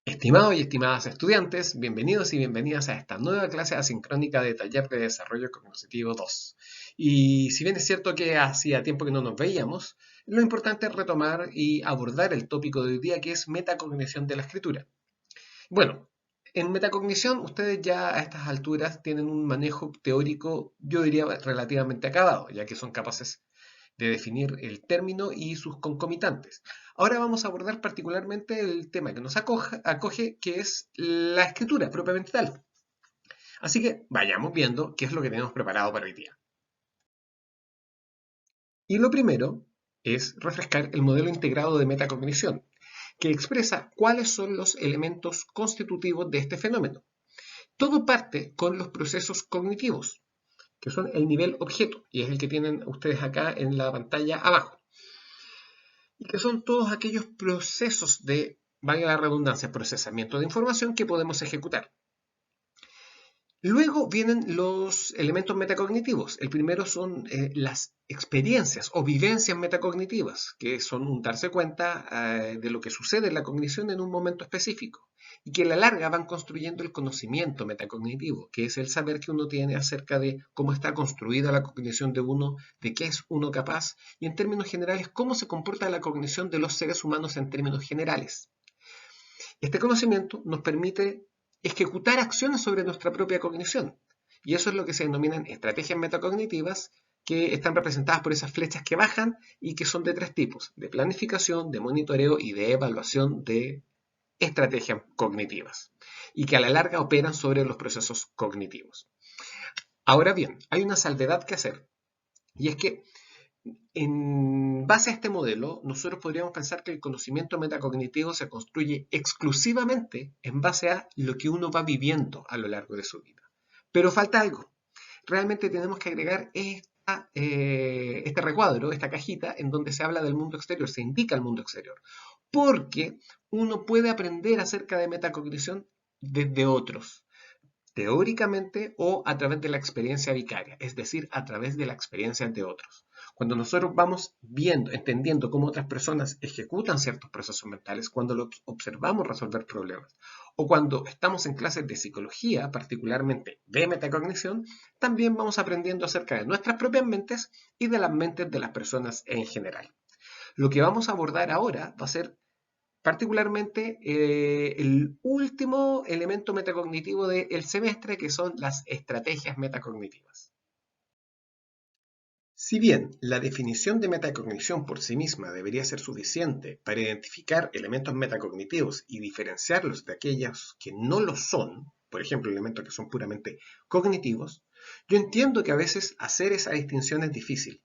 Estimados y estimadas estudiantes, bienvenidos y bienvenidas a esta nueva clase asincrónica de Taller de Desarrollo Cognitivo 2. Y si bien es cierto que hacía tiempo que no nos veíamos, lo importante es retomar y abordar el tópico de hoy día, que es metacognición de la escritura. Bueno, en metacognición ustedes ya a estas alturas tienen un manejo teórico, yo diría, relativamente acabado, ya que son capaces de definir el término y sus concomitantes. Ahora vamos a abordar particularmente el tema que nos acoge, que es la escritura propiamente tal. Así que vayamos viendo qué es lo que tenemos preparado para hoy día. Y lo primero es refrescar el modelo integrado de metacognición, que expresa cuáles son los elementos constitutivos de este fenómeno. Todo parte con los procesos cognitivos, que son el nivel objeto, y es el que tienen ustedes acá en la pantalla abajo. Y que son todos aquellos procesos de, valga la redundancia, procesamiento de información que podemos ejecutar. Luego vienen los elementos metacognitivos. El primero son las experiencias o vivencias metacognitivas, que son un darse cuenta de lo que sucede en la cognición en un momento específico, y que a la larga van construyendo el conocimiento metacognitivo, que es el saber que uno tiene acerca de cómo está construida la cognición de uno, de qué es uno capaz, y en términos generales, cómo se comporta la cognición de los seres humanos en términos generales. Este conocimiento nos permite ejecutar acciones sobre nuestra propia cognición. Y eso es lo que se denominan estrategias metacognitivas, que están representadas por esas flechas que bajan y que son de tres tipos: de planificación, de monitoreo y de evaluación de estrategias cognitivas, y que a la larga operan sobre los procesos cognitivos. Ahora bien, hay una salvedad que hacer, y es que en base a este modelo, nosotros podríamos pensar que el conocimiento metacognitivo se construye exclusivamente en base a lo que uno va viviendo a lo largo de su vida. Pero falta algo. Realmente tenemos que agregar este recuadro, esta cajita, en donde se habla del mundo exterior, se indica el mundo exterior. Porque uno puede aprender acerca de metacognición desde otros, teóricamente o a través de la experiencia vicaria, es decir, a través de la experiencia de otros. Cuando nosotros vamos viendo, entendiendo cómo otras personas ejecutan ciertos procesos mentales, cuando los observamos resolver problemas, o cuando estamos en clases de psicología, particularmente de metacognición, también vamos aprendiendo acerca de nuestras propias mentes y de las mentes de las personas en general. Lo que vamos a abordar ahora va a ser particularmente el último elemento metacognitivo del semestre, que son las estrategias metacognitivas. Si bien la definición de metacognición por sí misma debería ser suficiente para identificar elementos metacognitivos y diferenciarlos de aquellos que no lo son, por ejemplo, elementos que son puramente cognitivos, yo entiendo que a veces hacer esa distinción es difícil.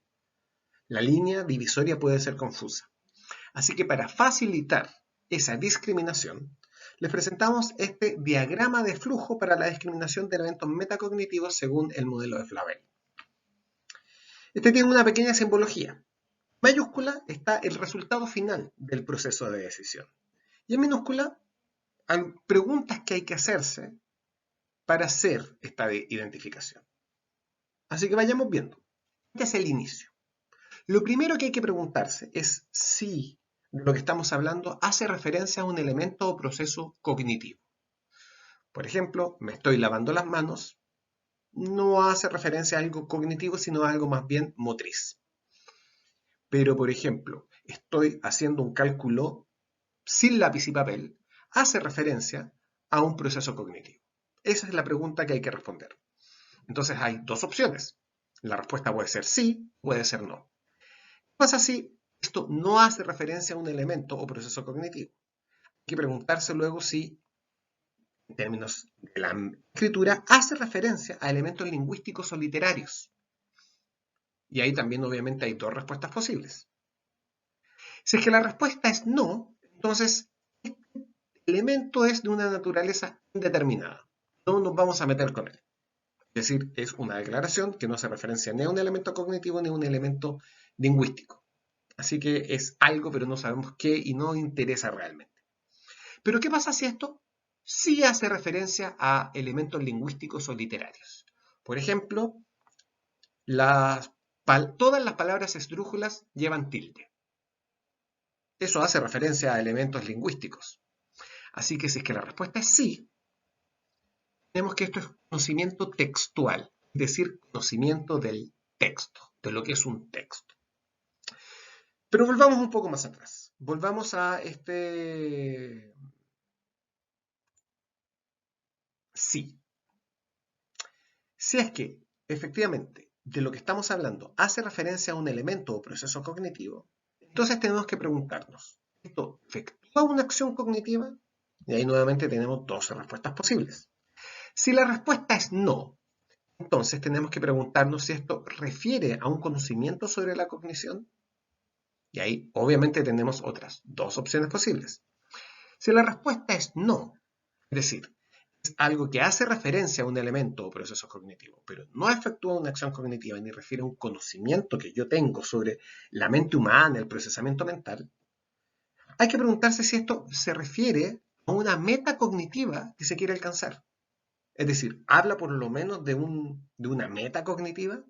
La línea divisoria puede ser confusa. Así que para facilitar esa discriminación, les presentamos este diagrama de flujo para la discriminación de elementos metacognitivos según el modelo de Flavel. Este tiene una pequeña simbología. En mayúscula está el resultado final del proceso de decisión. Y en minúscula hay preguntas que hay que hacerse para hacer esta identificación. Así que vayamos viendo. Este es el inicio. Lo primero que hay que preguntarse es si lo que estamos hablando hace referencia a un elemento o proceso cognitivo. Por ejemplo, me estoy lavando las manos, no hace referencia a algo cognitivo, sino a algo más bien motriz. Pero, por ejemplo, estoy haciendo un cálculo sin lápiz y papel, hace referencia a un proceso cognitivo. Esa es la pregunta que hay que responder. Entonces hay dos opciones. La respuesta puede ser sí, puede ser no. ¿Qué pasa si esto no hace referencia a un elemento o proceso cognitivo? Hay que preguntarse luego si, en términos de la escritura, hace referencia a elementos lingüísticos o literarios. Y ahí también obviamente hay dos respuestas posibles. Si es que la respuesta es no, entonces este elemento es de una naturaleza indeterminada. No nos vamos a meter con él. Es decir, es una declaración que no hace referencia ni a un elemento cognitivo ni a un elemento lingüístico. Así que es algo, pero no sabemos qué y no interesa realmente. Pero ¿qué pasa si esto sí hace referencia a elementos lingüísticos o literarios? Por ejemplo, todas las palabras esdrújulas llevan tilde. Eso hace referencia a elementos lingüísticos. Así que si es que la respuesta es sí, tenemos que esto es conocimiento textual, es decir, conocimiento del texto, de lo que es un texto. Pero volvamos un poco más atrás. Volvamos a este sí. Si es que, efectivamente, de lo que estamos hablando hace referencia a un elemento o proceso cognitivo, entonces tenemos que preguntarnos, ¿esto efectúa una acción cognitiva? Y ahí nuevamente tenemos dos respuestas posibles. Si la respuesta es no, entonces tenemos que preguntarnos si esto refiere a un conocimiento sobre la cognición. Y ahí obviamente tenemos otras dos opciones posibles. Si la respuesta es no, es decir, es algo que hace referencia a un elemento o proceso cognitivo, pero no efectúa una acción cognitiva ni refiere a un conocimiento que yo tengo sobre la mente humana, el procesamiento mental, hay que preguntarse si esto se refiere a una meta cognitiva que se quiere alcanzar. Es decir, ¿habla por lo menos de una meta cognitiva?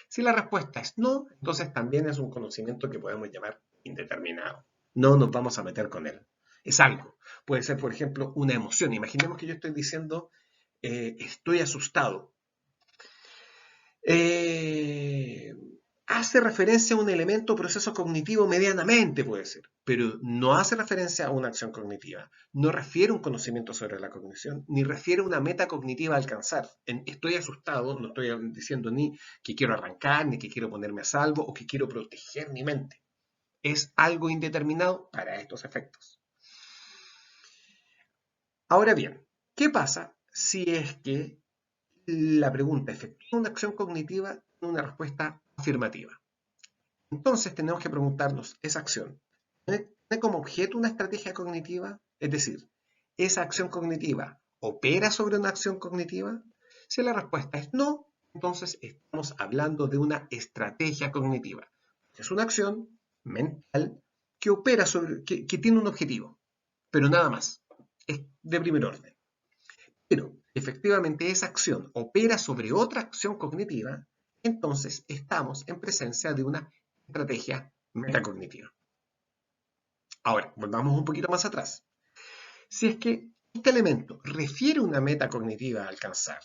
Si la respuesta es no, entonces también es un conocimiento que podemos llamar indeterminado. No nos vamos a meter con él. Es algo. Puede ser, por ejemplo, una emoción. Imaginemos que yo estoy diciendo, estoy asustado. Eh, Hace referencia a un elemento o proceso cognitivo medianamente, puede ser, pero no hace referencia a una acción cognitiva. No refiere a un conocimiento sobre la cognición, ni refiere a una meta cognitiva a alcanzar. Estoy asustado, no estoy diciendo ni que quiero arrancar, ni que quiero ponerme a salvo, o que quiero proteger mi mente. Es algo indeterminado para estos efectos. Ahora bien, ¿qué pasa si es que la pregunta efectúa una acción cognitiva tiene una respuesta afirmativa? Entonces tenemos que preguntarnos, ¿esa acción tiene como objeto una estrategia cognitiva? Es decir, ¿esa acción cognitiva opera sobre una acción cognitiva? Si la respuesta es no, entonces estamos hablando de una estrategia cognitiva. Es una acción mental que opera sobre, que tiene un objetivo, pero nada más. Es de primer orden. Pero efectivamente esa acción opera sobre otra acción cognitiva, entonces estamos en presencia de una estrategia metacognitiva. Ahora, volvamos un poquito más atrás. Si es que este elemento refiere a una meta cognitiva a alcanzar,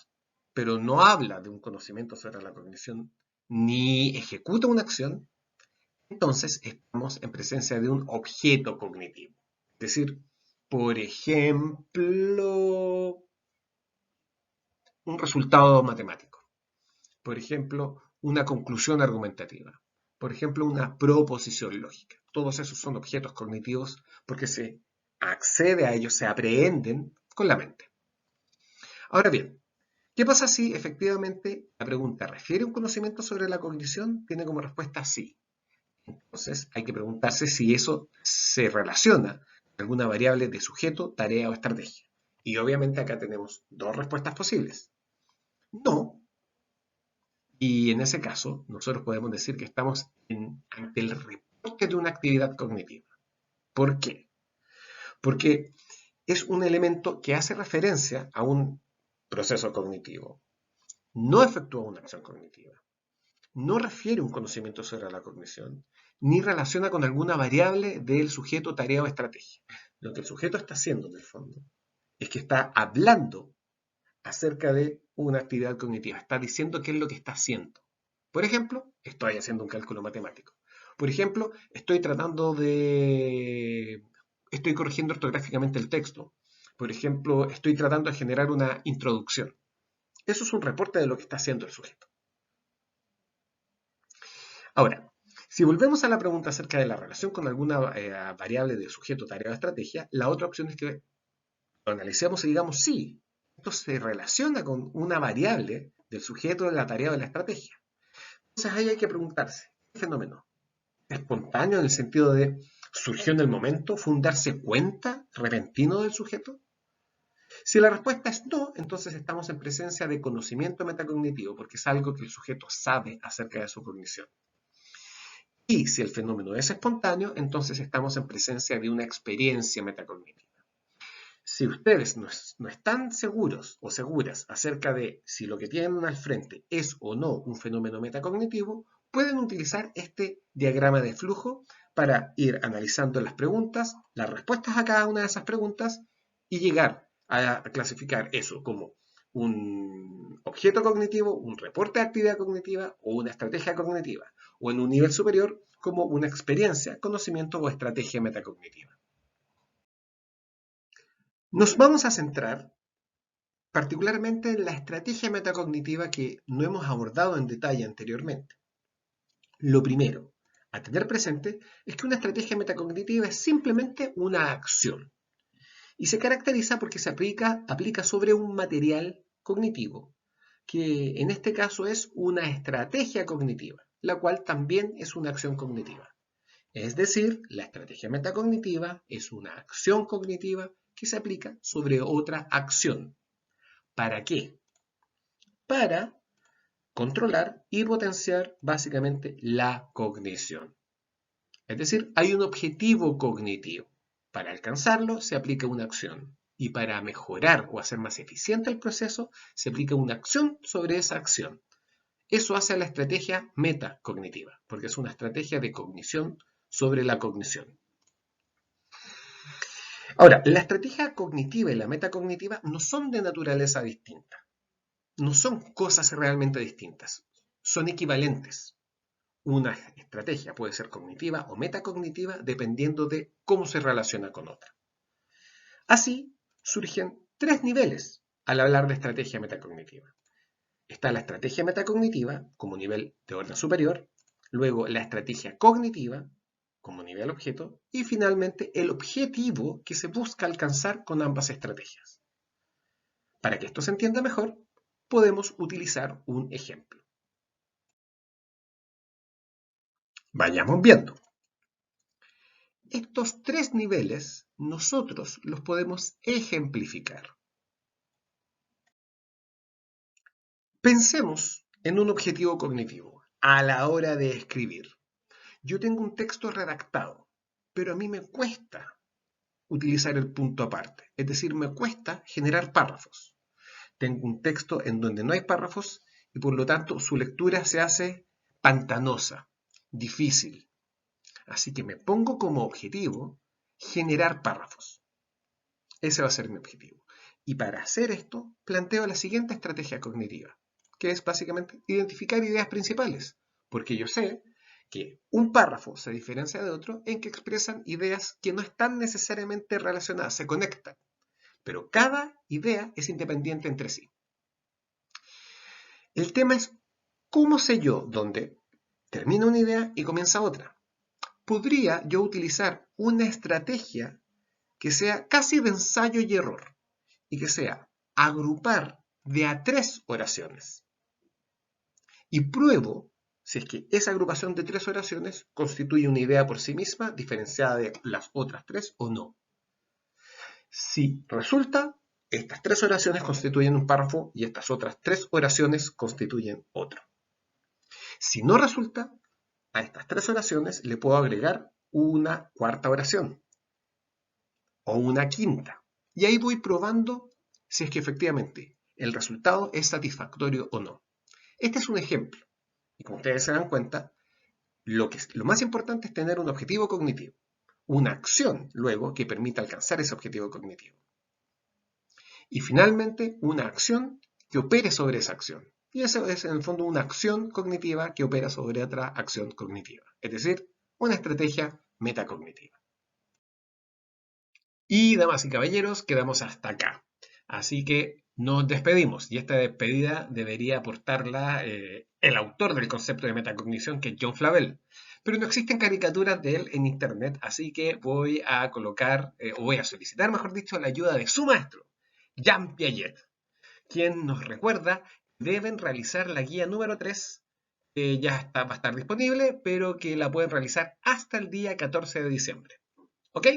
pero no habla de un conocimiento sobre la cognición, ni ejecuta una acción, entonces estamos en presencia de un objeto cognitivo. Es decir, por ejemplo, un resultado matemático. Por ejemplo, una conclusión argumentativa. Por ejemplo, una proposición lógica. Todos esos son objetos cognitivos porque se accede a ellos, se aprehenden con la mente. Ahora bien, ¿qué pasa si efectivamente la pregunta refiere a un conocimiento sobre la cognición? Tiene como respuesta sí. Entonces hay que preguntarse si eso se relaciona con alguna variable de sujeto, tarea o estrategia. Y obviamente acá tenemos dos respuestas posibles. No, y en ese caso, nosotros podemos decir que estamos ante el reporte de una actividad cognitiva. ¿Por qué? Porque es un elemento que hace referencia a un proceso cognitivo. No efectúa una acción cognitiva. No refiere un conocimiento sobre la cognición, ni relaciona con alguna variable del sujeto, tarea o estrategia. Lo que el sujeto está haciendo, en el fondo, es que está hablando acerca de una actividad cognitiva. Está diciendo qué es lo que está haciendo. Por ejemplo, estoy haciendo un cálculo matemático. Por ejemplo, estoy corrigiendo ortográficamente el texto. Por ejemplo, estoy tratando de generar una introducción. Eso es un reporte de lo que está haciendo el sujeto. Ahora, si volvemos a la pregunta acerca de la relación con alguna variable de sujeto, tarea o estrategia, la otra opción es que lo analicemos y digamos sí, esto se relaciona con una variable del sujeto, de la tarea o de la estrategia. Entonces ahí hay que preguntarse, ¿qué fenómeno? ¿Espontáneo en el sentido de surgió en el momento? ¿Fue un darse cuenta repentino del sujeto? Si la respuesta es no, entonces estamos en presencia de conocimiento metacognitivo, porque es algo que el sujeto sabe acerca de su cognición. Y si el fenómeno es espontáneo, entonces estamos en presencia de una experiencia metacognitiva. Si ustedes no están seguros o seguras acerca de si lo que tienen al frente es o no un fenómeno metacognitivo, pueden utilizar este diagrama de flujo para ir analizando las preguntas, las respuestas a cada una de esas preguntas y llegar a clasificar eso como un objeto cognitivo, un reporte de actividad cognitiva o una estrategia cognitiva, o en un nivel superior como una experiencia, conocimiento o estrategia metacognitiva. Nos vamos a centrar particularmente en la estrategia metacognitiva que no hemos abordado en detalle anteriormente. Lo primero a tener presente es que una estrategia metacognitiva es simplemente una acción y se caracteriza porque se aplica sobre un material cognitivo, que en este caso es una estrategia cognitiva, la cual también es una acción cognitiva. Es decir, la estrategia metacognitiva es una acción cognitiva que se aplica sobre otra acción. ¿Para qué? Para controlar y potenciar básicamente la cognición. Es decir, hay un objetivo cognitivo. Para alcanzarlo se aplica una acción y para mejorar o hacer más eficiente el proceso se aplica una acción sobre esa acción. Eso hace a la estrategia metacognitiva, porque es una estrategia de cognición sobre la cognición. Ahora, la estrategia cognitiva y la metacognitiva no son de naturaleza distinta. No son cosas realmente distintas. Son equivalentes. Una estrategia puede ser cognitiva o metacognitiva dependiendo de cómo se relaciona con otra. Así, surgen tres niveles al hablar de estrategia metacognitiva. Está la estrategia metacognitiva como nivel de orden superior, luego la estrategia cognitiva como nivel objeto y finalmente el objetivo que se busca alcanzar con ambas estrategias. Para que esto se entienda mejor, podemos utilizar un ejemplo. Vayamos viendo. Estos tres niveles nosotros los podemos ejemplificar. Pensemos en un objetivo cognitivo a la hora de escribir. Yo tengo un texto redactado, pero a mí me cuesta utilizar el punto aparte, es decir, me cuesta generar párrafos. Tengo un texto en donde no hay párrafos y por lo tanto su lectura se hace pantanosa, difícil. Así que me pongo como objetivo generar párrafos. Ese va a ser mi objetivo. Y para hacer esto, planteo la siguiente estrategia cognitiva, que es básicamente identificar ideas principales, porque yo sé que un párrafo se diferencia de otro en que expresan ideas que no están necesariamente relacionadas, se conectan, pero cada idea es independiente entre sí. El tema es, ¿cómo sé yo dónde termina una idea y comienza otra? Podría yo utilizar una estrategia que sea casi de ensayo y error, y que sea agrupar de a 3 oraciones. Y pruebo si es que esa agrupación de 3 oraciones constituye una idea por sí misma, diferenciada de las otras 3 o no. Si resulta, estas 3 oraciones constituyen un párrafo y estas otras 3 oraciones constituyen otro. Si no resulta, a estas 3 oraciones le puedo agregar una cuarta oración o una quinta. Y ahí voy probando si es que efectivamente el resultado es satisfactorio o no. Este es un ejemplo. Y como ustedes se dan cuenta, lo más importante es tener un objetivo cognitivo. Una acción, luego, que permita alcanzar ese objetivo cognitivo. Y finalmente, una acción que opere sobre esa acción. Y eso es, en el fondo, una acción cognitiva que opera sobre otra acción cognitiva. Es decir, una estrategia metacognitiva. Y, damas y caballeros, quedamos hasta acá. Así que nos despedimos. Y esta despedida debería aportarla el autor del concepto de metacognición, que es John Flavel. Pero no existen caricaturas de él en internet, así que voy a colocar, o voy a solicitar, mejor dicho, la ayuda de su maestro, Jean Piaget, quien nos recuerda que deben realizar la guía número 3, que ya va a estar disponible, pero que la pueden realizar hasta el día 14 de diciembre. ¿Ok?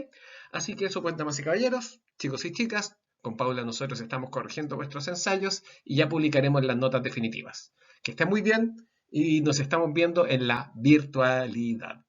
Así que eso, pues, damas y caballeros, chicos y chicas, con Paula nosotros estamos corrigiendo vuestros ensayos y ya publicaremos las notas definitivas. Que estén muy bien y nos estamos viendo en la virtualidad.